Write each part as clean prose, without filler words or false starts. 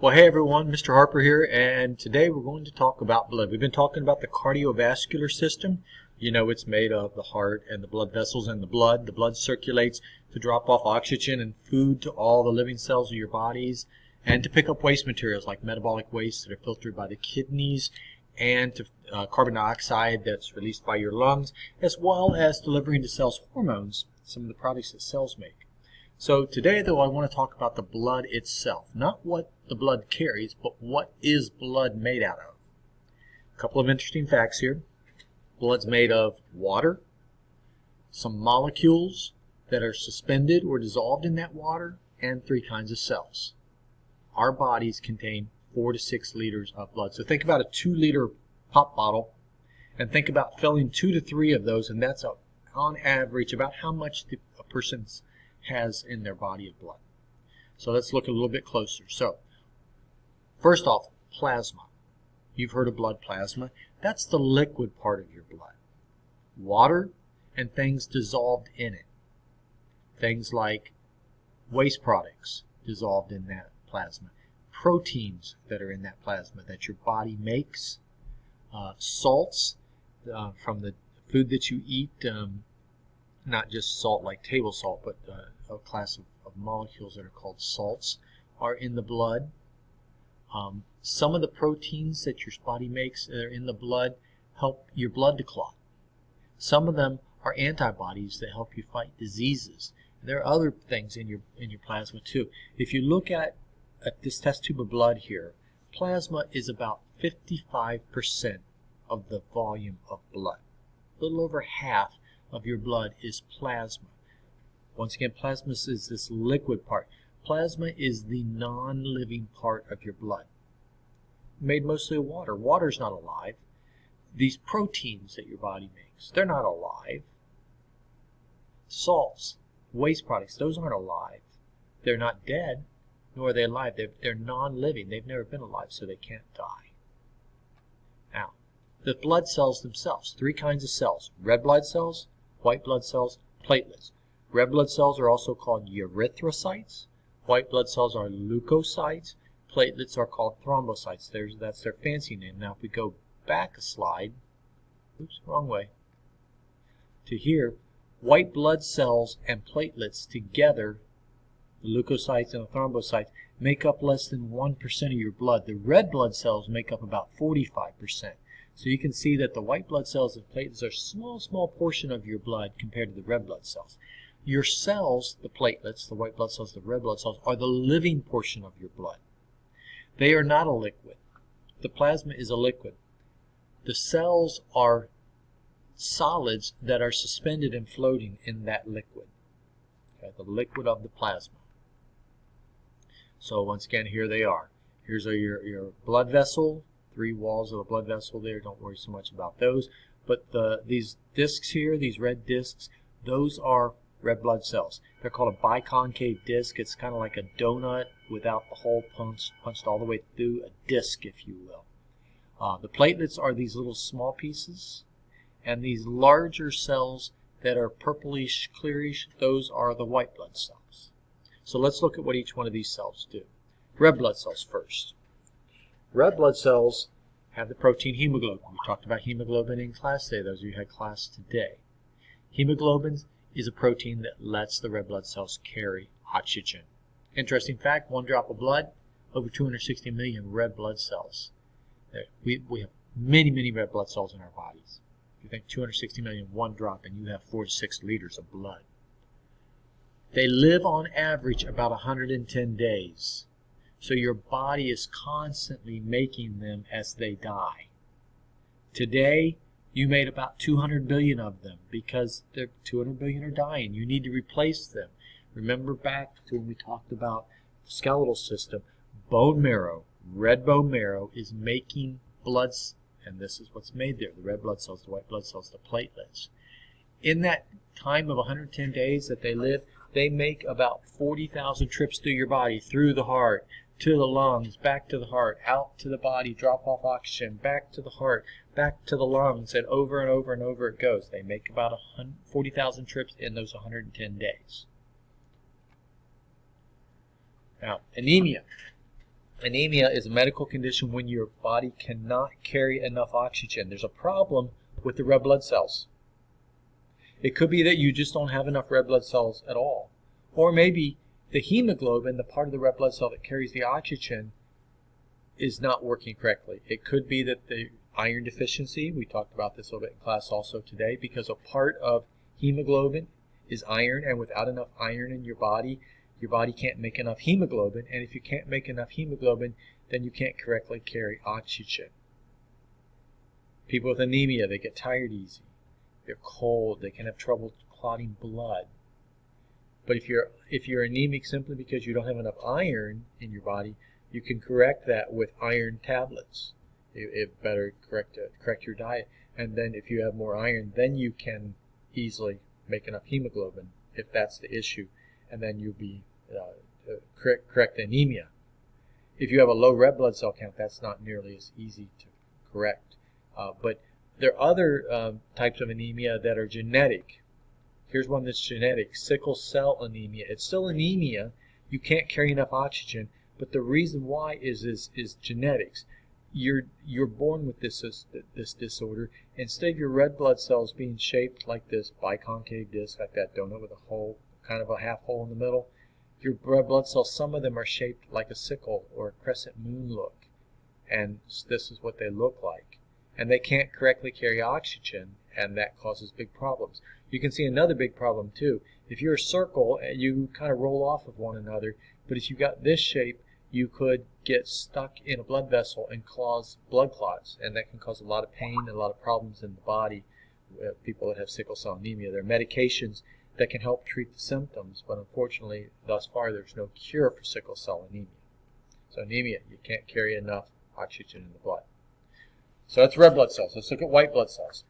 Well, hey everyone, Mr. Harper here, and today we're going to talk about blood. We've been talking about the cardiovascular system. You know, it's made of the heart and the blood vessels and the blood. The blood circulates to drop off oxygen and food to all the living cells of your bodies and to pick up waste materials like metabolic waste that are filtered by the kidneys and to carbon dioxide that's released by your lungs, as well as delivering to cells hormones, some of the products that cells make. So today, though, I want to talk about the blood itself. Not what the blood carries, but what is blood made out of. A couple of interesting facts here. Blood's made of water, some molecules that are suspended or dissolved in that water, and 3 kinds of cells. Our bodies contain 4 to 6 liters of blood. So think about a 2-liter pop bottle, and think about filling 2 to 3 of those, and that's on average about how much a person's has in their body of blood. So let's look a little bit closer. So first off, plasma. You've heard of blood plasma. That's the liquid part of your blood. Water and things dissolved in it. Things like waste products dissolved in that plasma. Proteins that are in that plasma that your body makes. Salts from the food that you eat. Not just salt like table salt, but a class of molecules that are called salts are in the blood. Some of the proteins that your body makes that are in the blood help your blood to clot. Some of them are antibodies that help you fight diseases. There are other things in your plasma too. If you look at this test tube of blood here, plasma is about 55% of the volume of blood. A little over half of your blood is plasma. Once again, plasma is this liquid part. Plasma is the non-living part of your blood. Made mostly of water. Water's not alive. These proteins that your body makes, they're not alive. Salts, waste products, those aren't alive. They're not dead, nor are they alive. They're non-living. They've never been alive, so they can't die. Now, the blood cells themselves, 3 kinds of cells. Red blood cells, white blood cells, platelets. Red blood cells are also called erythrocytes. White blood cells are leukocytes. Platelets are called thrombocytes. That's their fancy name. Now if we go back a slide, oops, wrong way, to here, white blood cells and platelets together, the leukocytes and the thrombocytes, make up less than 1% of your blood. The red blood cells make up about 45%. So you can see that the white blood cells and platelets are a small portion of your blood compared to the red blood cells. Your cells, the platelets, the white blood cells, the red blood cells, are the living portion of your blood. They are not a liquid. The plasma is a liquid. The cells are solids that are suspended and floating in that liquid. Okay, the liquid of the plasma. So once again, here they are. Here's your blood vessel. 3 walls of a blood vessel there. Don't worry so much about those. But these discs here, these red discs, those are red blood cells. They're called a biconcave disc. It's kind of like a donut without the hole punched all the way through, a disc, if you will. The platelets are these little small pieces. And these larger cells that are purplish, clearish, those are the white blood cells. So let's look at what each one of these cells do. Red blood cells first. Red blood cells have the protein hemoglobin. We talked about hemoglobin in class today, those of you who had class today. Hemoglobin is a protein that lets the red blood cells carry oxygen. Interesting fact, 1 drop of blood, over 260 million red blood cells. We have many red blood cells in our bodies. If you think 260 million, 1 drop, and you have 4 to 6 liters of blood. They live on average about 110 days. So your body is constantly making them as they die. Today, you made about 200 billion of them because 200 billion are dying. You need to replace them. Remember back to when we talked about the skeletal system, bone marrow, red bone marrow is making bloods, and this is what's made there, the red blood cells, the white blood cells, the platelets. In that time of 110 days that they live, they make about 40,000 trips through your body, through the heart, to the lungs, back to the heart, out to the body, drop off oxygen, back to the heart, back to the lungs, and over and over and over it goes. They make about 40,000 trips in those 110 days. Now, anemia. Anemia is a medical condition when your body cannot carry enough oxygen. There's a problem with the red blood cells. It could be that you just don't have enough red blood cells at all. Or maybe the hemoglobin, the part of the red blood cell that carries the oxygen, is not working correctly. It could be that the iron deficiency, we talked about this a little bit in class also today, because a part of hemoglobin is iron, and without enough iron in your body can't make enough hemoglobin, and if you can't make enough hemoglobin, then you can't correctly carry oxygen. People with anemia, they get tired easy. They're cold. They can have trouble clotting blood. But if you're anemic simply because you don't have enough iron in your body, you can correct that with iron tablets. It better correct your diet. And then if you have more iron, then you can easily make enough hemoglobin if that's the issue. And then you'll be correct anemia. If you have a low red blood cell count, that's not nearly as easy to correct. But there are other types of anemia that are genetic. Here's one that's genetic, sickle cell anemia. It's still anemia. You can't carry enough oxygen, but the reason why is genetics. You're born with this disorder. Instead of your red blood cells being shaped like this biconcave disc, like that donut with a hole, kind of a half hole in the middle, your red blood cells, some of them are shaped like a sickle or a crescent moon look, and this is what they look like. And they can't correctly carry oxygen, and that causes big problems. You can see another big problem too. If you're a circle, you kind of roll off of one another, but if you got this shape, you could get stuck in a blood vessel and cause blood clots, and that can cause a lot of pain and a lot of problems in the body. People that have sickle cell anemia, there are medications that can help treat the symptoms, but unfortunately, thus far, there's no cure for sickle cell anemia. So anemia, you can't carry enough oxygen in the blood. So that's red blood cells. Let's look at white blood cells.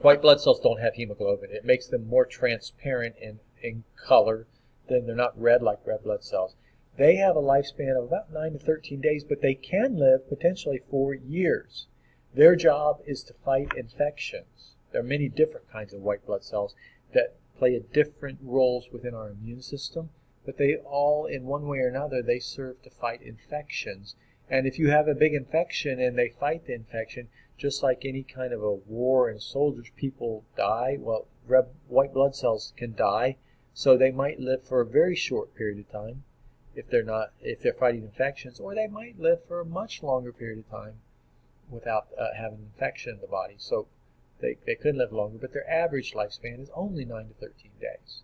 White blood cells don't have hemoglobin. It makes them more transparent in color. Then they're not red like red blood cells. They have a lifespan of about 9 to 13 days, but they can live potentially for years. Their job is to fight infections. There are many different kinds of white blood cells that play different roles within our immune system, but they all, in one way or another, they serve to fight infections. And if you have a big infection and they fight the infection, just like any kind of a war and soldiers, people die. Well, white blood cells can die, so they might live for a very short period of time if they're fighting infections, or they might live for a much longer period of time without having an infection in the body. So they could live longer, but their average lifespan is only 9 to 13 days.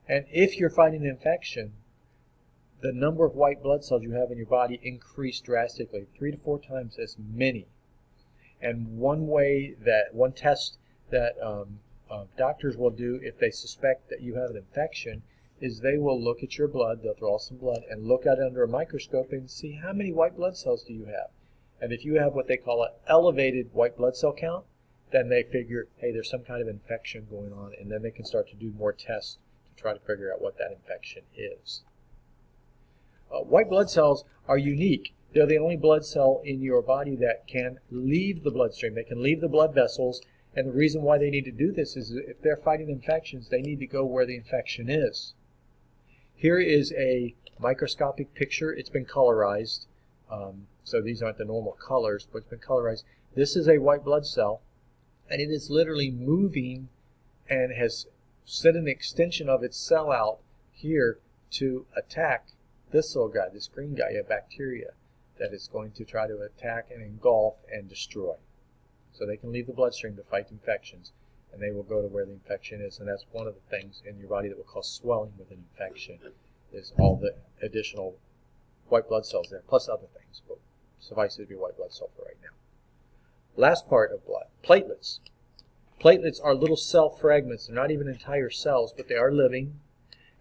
And if you're fighting an infection, the number of white blood cells you have in your body increase drastically, 3 to 4 times as many. And one test that doctors will do if they suspect that you have an infection is they will look at your blood, they'll draw some blood, and look at it under a microscope and see how many white blood cells do you have. And if you have what they call an elevated white blood cell count, then they figure, hey, there's some kind of infection going on, and then they can start to do more tests to try to figure out what that infection is. White blood cells are unique. They're the only blood cell in your body that can leave the bloodstream. They can leave the blood vessels, and the reason why they need to do this is if they're fighting infections, they need to go where the infection is. Here is a microscopic picture. It's been colorized, so these aren't the normal colors, but it's been colorized. This is a white blood cell, and it is literally moving and has sent an extension of its cell out here to attack this little guy, this green guy, a bacteria that is going to try to attack and engulf and destroy. So they can leave the bloodstream to fight infections, and they will go to where the infection is, and that's one of the things in your body that will cause swelling with an infection, is all the additional white blood cells there, plus other things, but suffice it to be white blood cell for right now. Last part of blood, platelets. Platelets are little cell fragments. They're not even entire cells, but they are living,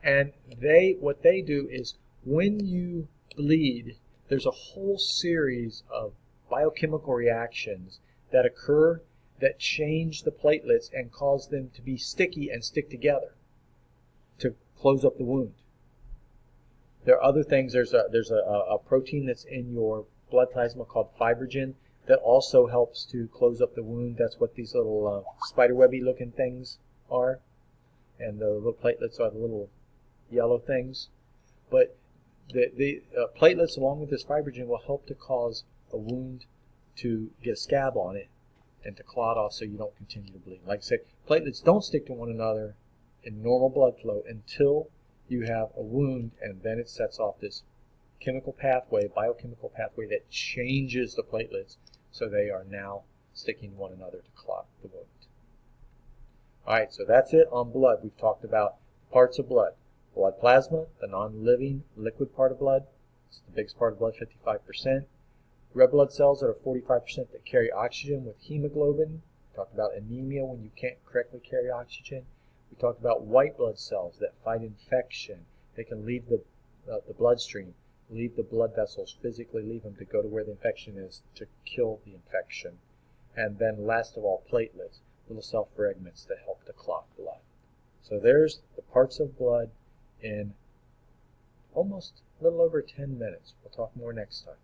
and what they do is when you bleed, there's a whole series of biochemical reactions that occur that change the platelets and cause them to be sticky and stick together to close up the wound. There are other things. There's a protein that's in your blood plasma called fibrogen that also helps to close up the wound. That's what these little spiderwebby looking things are. And the little platelets are the little yellow things. But the platelets along with this fibrogen will help to cause a wound to get a scab on it and to clot off so you don't continue to bleed. Like I said, platelets don't stick to one another in normal blood flow until you have a wound, and then it sets off this chemical pathway, biochemical pathway that changes the platelets so they are now sticking to one another to clot the wound. Alright, so that's it on blood. We've talked about parts of blood. Blood plasma, the non-living liquid part of blood. It's the biggest part of blood, 55%. Red blood cells that are 45% that carry oxygen with hemoglobin. We talked about anemia when you can't correctly carry oxygen. We talked about white blood cells that fight infection. They can leave the bloodstream, leave the blood vessels, physically leave them to go to where the infection is to kill the infection. And then last of all, platelets, little cell fragments that help to clot blood. So there's the parts of blood in almost a little over 10 minutes. We'll talk more next time.